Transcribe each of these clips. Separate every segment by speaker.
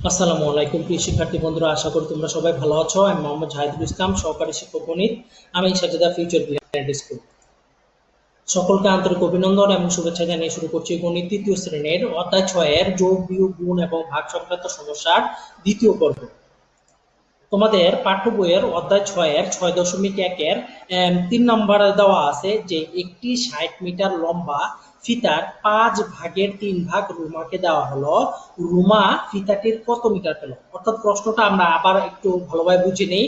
Speaker 1: আসসালামু আলাইকুম প্রিয় শিক্ষার্থী বন্ধুরা, আশা করি তোমরা সবাই ভালো আছো। আমি মোহাম্মদ জাহিদুল ইসলাম, সহকারী শিক্ষক গণিত। আমি সাজেদা ফিউচার ব্রিলিয়ান্ট স্কুল। সকলকে আন্তরিক অভিনন্দন এবং শুভেচ্ছা জানিয়ে শুরু করছি গণিত তৃতীয় শ্রেণীর অধ্যায় 6 এর যোগ, বিয়োগ, গুণ এবং ভাগ সংক্রান্ত সমস্যার দ্বিতীয় পর্ব। তোমাদের পাঠ্য বইয়ের অধ্যায় 6 এর 6.1 এর 3 নম্বরে দেওয়া আছে যে একটি 60 মিটার লম্বা ফিতার 5 ভাগের 3 ভাগ রুমাকে দেওয়া হলো। রুমা ফিতাটির কত মিটার পেল? অর্থাৎ প্রশ্নটা আমরা আবার একটু ভালোভাবে বুঝে নেই।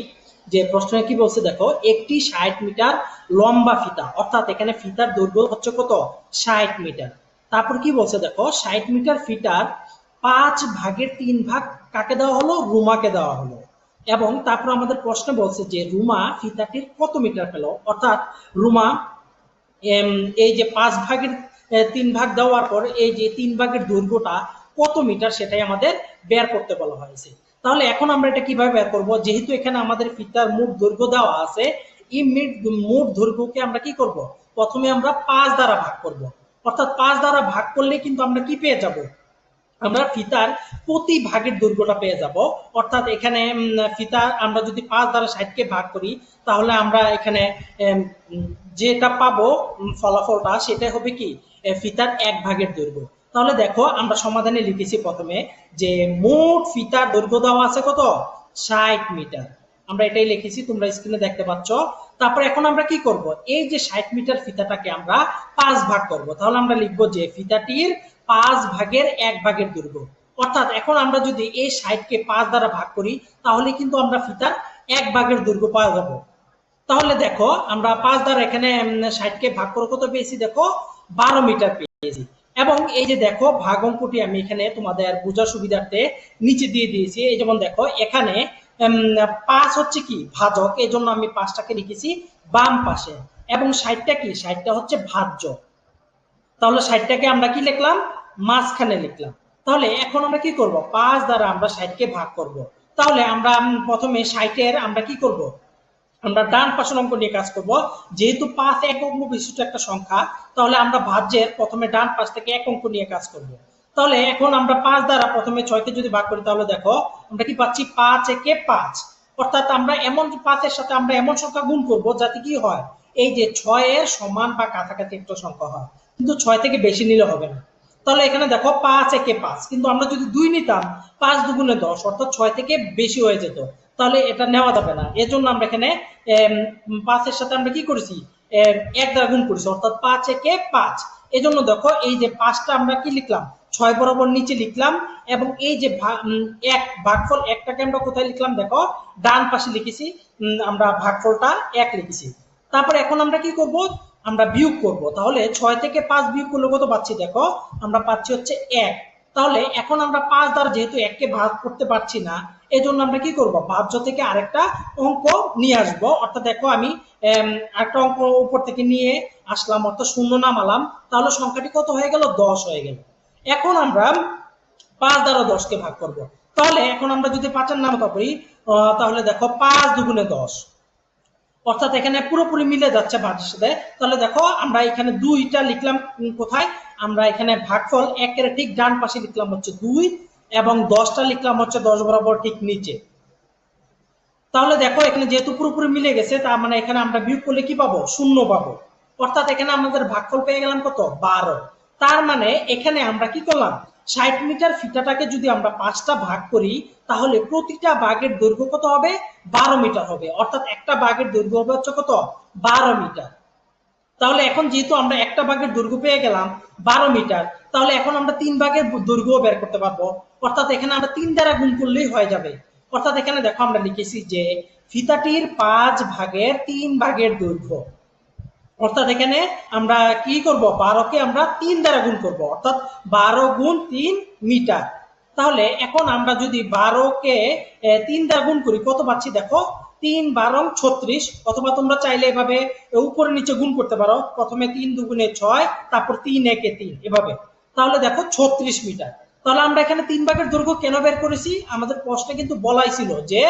Speaker 1: যে প্রশ্নে কি বলছে দেখো, একটি 60 মিটার লম্বা ফিতা, অর্থাৎ এখানে ফিতার দৈর্ঘ্য হচ্ছে কত? 60 মিটার। তারপর কি বলছে দেখো, 60 মিটার ফিতার 5 ভাগের 3 ভাগ কাকে দেওয়া হলো? রুমাকে দেওয়া হলো। এবং তারপর আমাদের প্রশ্ন বলছে যে রুমা ফিতাটির কত মিটার পেল, অর্থাৎ রুমা এই যে 5 ভাগের 3 ভাগ দেওয়ার পর এই যে 3 ভাগের দৈর্ঘ্যটা কত মিটার সেটাই আমাদের বের করতে বলা হয়েছে। তাহলে এখন আমরা এটা কিভাবে বের করব? যেহেতু এখানে আমাদের ফিতার মোট দৈর্ঘ্য দেওয়া আছে, এই মোট দৈর্ঘ্যকে আমরা কি করব? প্রথমে আমরা 5 দ্বারা ভাগ করব। অর্থাৎ 5 দ্বারা ভাগ করলে কিন্তু আমরা কি পেয়ে যাব? আমরা ফিতার প্রতি ভাগের দৈর্ঘ্যটা পেয়ে যাব। অর্থাৎ এখানে ফিতা আমরা যদি 5 দ্বারা 60 কে ভাগ করি, তাহলে আমরা এখানে যেটা পাবো ফলাফলটা সেটা হবে কি? ফিতার 1 ভাগের দৈর্ঘ্য। তাহলে দেখো আমরা সমাধানে লিখেছি প্রথমে যে মোট ফিতার দৈর্ঘ্য দেওয়া আছে কত? 60 মিটার। আমরা এটাই লিখেছি, তোমরা স্ক্রিনে দেখতে পাচ্ছ। তারপর এখন আমরা কি করব? এই যে 60 মিটার ফিতাটাকে আমরা 5 ভাগ করব। তাহলে আমরা লিখব যে ফিতাটির 5 ভাগের 1 ভাগের দৈর্ঘ্য। অর্থাৎ এখন আমরা যদি এই 60 কে 5 দ্বারা ভাগ করি, তাহলে কিন্তু আমরা ফিতার 1 ভাগের দৈর্ঘ্য পাওয়া যাব। তাহলে দেখো আমরা 5 দ্বারা এখানে 60 কে ভাগ করে কত পেয়েছি? দেখো 12 মিটার পেয়েছি। এবং এই যে দেখো ভাগ অঙ্কটি আমি এখানে তোমাদের বোঝার সুবিধার্থে নিচে দিয়ে দিয়েছি। এই যেমন দেখো এখানে 5 হচ্ছে কি? ভাজক, এই জন্য আমি 5টাকে লিখেছি বাম পাশে, এবং 60টা কি? 60টা হচ্ছে ভাজ্য। তাহলে 60টাকে আমরা কি লিখলাম? মাঝখানে লিখলাম। তাহলে এখন আমরা কি করব? 5 দ্বারা আমরা 60কে ভাগ করব। তাহলে আমরা প্রথমে 60 এর আমরা কি করব? আমরা ডান পাশের অঙ্ক নিয়ে কাজ করব। যেহেতু 5 এক অঙ্ক বিশিষ্ট একটা সংখ্যা, তাহলে আমরা ভাজ্যের প্রথমে ডান পাশ থেকে এক অঙ্ক নিয়ে কাজ করব। তাহলে এখন আমরা 5 দ্বারা প্রথমে 6কে যদি ভাগ করি, তাহলে দেখো আমরা কি পাচ্ছি? 5 একে 5। অর্থাৎ আমরা এমন 5 এর সাথে আমরা এমন সংখ্যা গুণ করব যাতে কি হয়? এই যে 6 এর সমান বা কাছাকাছি একটা সংখ্যা হয়, কিন্তু 6 থেকে বেশি নিলে হবে না। তাহলে এখানে দেখো 5 একে 5, কিন্তু আমরা যদি 2 নিতাম, 5 দুগুণে 10, অর্থাৎ 6 থেকে বেশি হয়ে যেত। তাহলে এটা নেওয়া যাবে না। এজন্য আমরা এখানে 5 এর সাথে আমরা কি করেছি? 1 দ্বারা গুণ করেছি, অর্থাৎ 5 একে 5। এজন্য দেখো এই যে 5টা আমরা কি লিখলাম? 6 বরাবর নিচে লিখলাম। এবং এই যে 1 ভাগফল 1টাকে আমরা কোথায় লিখলাম? দেখো ডান পাশে লিখেছি, আমরা ভাগফলটা 1 লিখেছি। তারপর এখন আমরা কি করব? আমরা বিয়োগ করব। তাহলে 6 থেকে 5 বিয়োগ করলে কত পাচ্ছি? দেখো আমরা পাচ্ছি হচ্ছে 1। তাহলে এখন আমরা 5 দ্বারা যেহেতু 1 কে ভাগ করতে পারছি না, এজন্য আমরা কি করব? ভাজ্য থেকে আরেকটা অঙ্ক নিয়ে আসব। অর্থাৎ দেখো আমি আরেকটা অঙ্ক উপর থেকে নিয়ে আসলাম, অর্থাৎ শূন্য নামালাম। তাহলে সংখ্যাটি কত হয়ে গেল? 10 হয়ে গেল। এখন আমরা 5 দ্বারা 10 কে ভাগ করব। তাহলে এখন আমরা যদি 5 এর নামতা করি, তাহলে দেখো 5 দুগুণে 10, অর্থাৎ এখানে পুরোপুরি মিলে যাচ্ছে ভাজ্যের সাথে। তাহলে দেখো আমরা এখানে 2টা লিখলাম কোথায়? আমরা এখানে ভাগফল 1 এর ঠিক ডান পাশে লিখলাম হচ্ছে 2, এবং 10টা লিখলাম হচ্ছে 10 বরাবর ঠিক নিচে। তাহলে দেখো এখানে যেহেতু পুরোপুরি মিলে গেছে, তার মানে এখানে আমরা বিয়োগ করলে কি পাবো? 0 পাবো। অর্থাৎ এখানে আমাদের ভাগফল পেয়ে গেলাম কত? 12। তার মানে এখানে আমরা কি করলাম? 60 মিটার ফিতাটাকে যদি আমরা 5টা ভাগ করি, তাহলে প্রতিটা ভাগের দৈর্ঘ্য কত হবে? 12 মিটার হবে। অর্থাৎ একটা ভাগের দৈর্ঘ্য হবে হচ্ছে কত? 12 মিটার। তাহলে এখন যেহেতু আমরা একটা ভাগের দৈর্ঘ্য পেয়ে গেলাম 12 মিটার, তাহলে এখন আমরা 3 ভাগের দৈর্ঘ্য বের করতে পারবো। অর্থাৎ এখানে আমরা 3 দ্বারা গুণ করলেই হয়ে যাবে। অর্থাৎ এখানে দেখো আমরা লিখেছি যে ফিতাটির 5 ভাগের 3 ভাগের দৈর্ঘ্য। অর্থাৎ এখানে আমরা কি করব? 12কে আমরা 3 দ্বারা গুণ করব, অর্থাৎ 12 গুণ 3 মিটার। তাহলে এখন আমরা যদি 12কে 3 দ্বারা গুণ করি, কত পাচ্ছি? দেখো 3 12 36, অথবা তোমরা চাইলে এভাবে উপরে নিচে গুণ করতে পারো। প্রথমে 3 দুগুণে 6, তারপর 3 একে 3, এভাবে। তাহলে দেখো 36 মিটার। তাহলে আমরা এখানে 3 ভাগের দৈর্ঘ্য কেন বের করেছি? আমাদের প্রশ্নে কিন্তু বলাই ছিল যে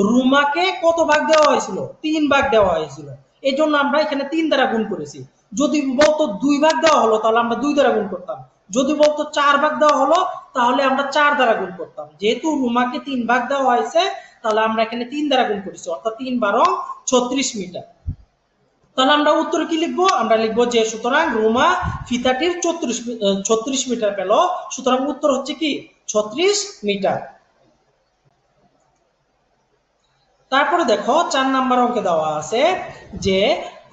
Speaker 1: রুমাকে কত ভাগ দেওয়া হয়েছিল? 3 ভাগ দেওয়া হয়েছিল। এই জন্য আমরা এখানে 3 দ্বারা গুণ করেছি। যদি বলতো 2 ভাগ দেওয়া হলো, তাহলে আমরা 2 দ্বারা গুণ করতাম। যদি বলতো 4 ভাগ দেওয়া হলো তাহলে আমরা 4 দ্বারা গুণ করতাম, যেহেতু রুমাকে 3 ভাগ দেওয়া হয়েছে তাহলে আমরা এখানে 3 দ্বারা গুণ করেছি, অর্থাৎ 3 12 36 মিটার। তাহলে আমরা উত্তরে কি লিখবো, আমরা লিখবো যে সুতরাং রুমা ফিতাটির 36 মিটার পেল, সুতরাং উত্তর হচ্ছে কি 36 মিটার। তারপরে দেখো 4 নাম্বার অঙ্কে দেওয়া আছে যে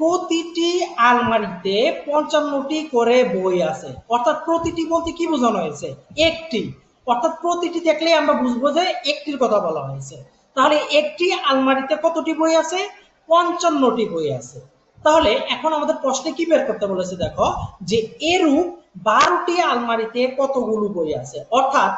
Speaker 1: প্রতিটি আলমারিতে 55টি করে বই আছে, অর্থাৎ প্রতিটি বলতে কি বোঝানো হয়েছে, একটি, অর্থাৎ প্রতিটি দেখলে আমরা বুঝবো যে একটির কথা বলা হয়েছে। তাহলে একটি আলমারিতে কতটি বই আছে, 55টি বই আছে। তাহলে এখন আমাদের প্রশ্নে কি বের করতে বলেছে, দেখো যে এরূপ 12টি আলমারিতে কতগুলো বই আছে, অর্থাৎ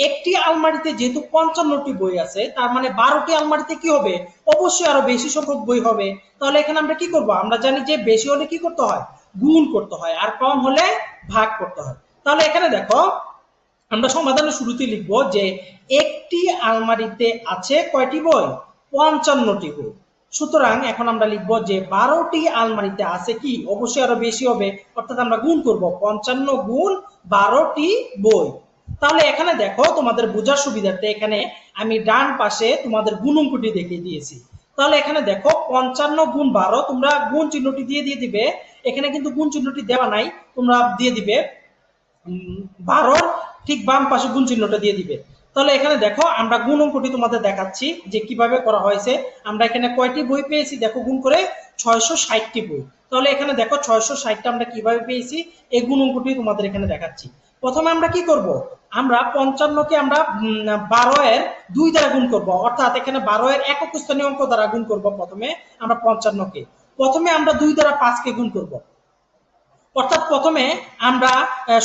Speaker 1: একটি আলমারিতে যেহেতু 55টি বই আছে তার মানে 12টি আলমারিতে কি হবে, অবশ্যই আরো বেশি সংখ্যক বই হবে। তাহলে এখানে আমরা কি করব, আমরা জানি যে বেশি হলে কি করতে হয়, গুণ করতে হয়, আর কম হলে ভাগ করতে হয়। তাহলে এখানে দেখো আমরা সমাধানের শুরুতে লিখবো যে একটি আলমারিতে আছে কয়টি বই, 55টি বই। সুতরাং এখন আমরা লিখবো যে 12টি আলমারিতে আছে কি, অবশ্যই আরো বেশি হবে, অর্থাৎ আমরা গুণ করব 55 গুণ 12টি বই। তাহলে এখানে দেখো তোমাদের বোঝার সুবিধার্থে এখানে আমি ডান পাশে তোমাদের গুণ অঙ্কটি দেখিয়ে দিয়েছি। তাহলে এখানে দেখো 55 গুণ 12, তোমরা গুণ চিহ্নটি দিয়ে দিবে, এখানে কিন্তু গুণ চিহ্নটি দেওয়া নাই, তোমরা দিয়ে দিবে 12 ঠিক বাম পাশে গুণ চিহ্নটা দিয়ে দিবে। তাহলে এখানে দেখো আমরা গুণ অঙ্কটি তোমাদের দেখাচ্ছি যে কিভাবে করা হয়েছে। আমরা এখানে কয়টি বই পেয়েছি দেখো, গুণ করে 660টি বই। তাহলে এখানে দেখো 660টা আমরা কিভাবে পেয়েছি, এই গুণ অঙ্কটি তোমাদের এখানে দেখাচ্ছি। প্রথমে আমরা কি করব, আমরা 55কে আমরা 12 এর 2 দ্বারা গুণ করব, অর্থাৎ এখানে 12 এর একক স্থানীয় অঙ্ক দ্বারা গুণ করব। প্রথমে আমরা 55কে, প্রথমে আমরা 2 দ্বারা 5কে গুণ করব, অর্থাৎ প্রথমে আমরা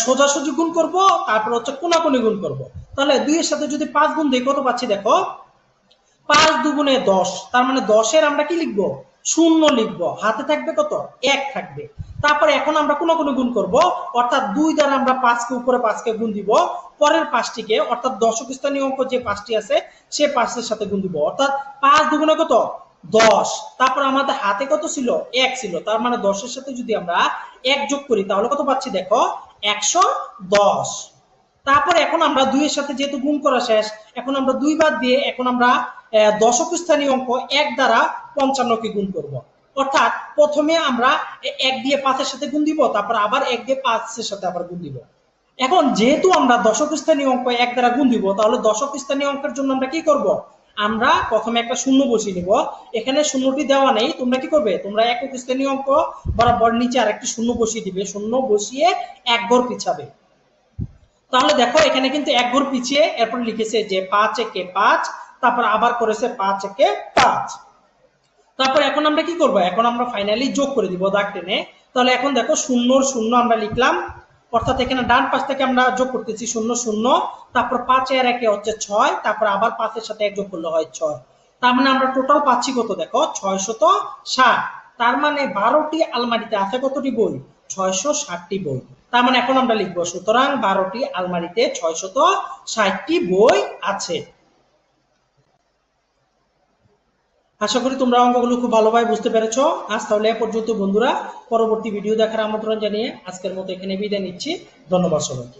Speaker 1: সোজাসুজি গুণ করব, তারপর হচ্ছে কোনাকুনি গুণ করব। তাহলে 2 এর সাথে যদি 5 গুণ দেই কত পাচ্ছি দেখো, 5 দুগুণে 10, তার মানে 10 এর আমরা কি লিখবো, শূন্য লিখবো, হাতে থাকবে কত, 1 থাকবে। তারপরে এখন আমরা কোনাকুনি গুণ করব, অর্থাৎ 2 দ্বারা আমরা 5কে উপরে 5কে গুণ দিব, পরের 5টিকে অর্থাৎ দশক স্থানীয় অঙ্ক যে 5টি আছে সে 5 এর সাথে গুণ দিব, অর্থাৎ 5 দুগুণে কত, 10। তারপর আমাদের হাতে কত ছিল, 1 ছিল, তার মানে 10 এর সাথে যদি আমরা 1 যোগ করি তাহলে কত পাচ্ছি দেখো, 110। তারপরে এখন আমরা 2 এর সাথে যেহেতু গুণ করা শেষ, এখন আমরা 2 বাদ দিয়ে এখন আমরা দশক স্থানীয় অঙ্ক 1 দ্বারা 55কে গুণ করব। অর্থাৎ প্রথমে আমরা 1 দিয়ে 5 এর সাথে গুণ দিব, তারপর আবার 1 দিয়ে 5 এর সাথে আবার গুণ দিব। এখন যেহেতু আমরা দশক স্থানীয় অঙ্ক 1 দ্বারা গুণ দিব, তাহলে দশক স্থানীয় অঙ্কের জন্য আমরা কি করব, আমরা প্রথমে একটা শূন্য বসিয়ে নিব। এখানে শূন্যটি দেওয়া নেই, তোমরা কি করবে, তোমরা একক স্থানীয় অঙ্ক বরাবর নিচে আরেকটি শূন্য বসিয়ে দিবে, শূন্য বসিয়ে 1 ঘর পিছাবে। তাহলে দেখো এখানে কিন্তু 1 ঘর পিছিয়ে এরপর লিখেছে যে 5 একে 5, তারপর আবার করেছে 5 একে 5। তারপর এখন আমরা কি করব, এখন আমরা ফাইনালি যোগ করে দিব দাগ টেনে। তাহলে এখন দেখো 0 0 আমরা লিখলাম, অর্থাৎ এখানে ডান পাশ থেকে আমরা যোগ করতেছি 0 0, তারপর 5 এর একে হচ্ছে 6, তারপর আবার 5 এর সাথে 1 যোগ করলে হয় 6। তার মানে আমরা টোটাল পাচ্ছি কত দেখো, 660। তার মানে 12টি আলমারিতে আছে কতটি বই, 660টি বই। তার মানে এখন আমরা লিখবো সুতরাং 12টি আলমারিতে 660টি বই আছে। আশা করি তোমরা অঙ্কগুলো খুব ভালোভাবে বুঝতে পেরেছো। আজ তাহলে এ পর্যন্ত বন্ধুরা, পরবর্তী ভিডিও দেখার আমন্ত্রণ জানিয়ে আজকের মতো এখানে বিদায় নিচ্ছি। ধন্যবাদ সবাইকে।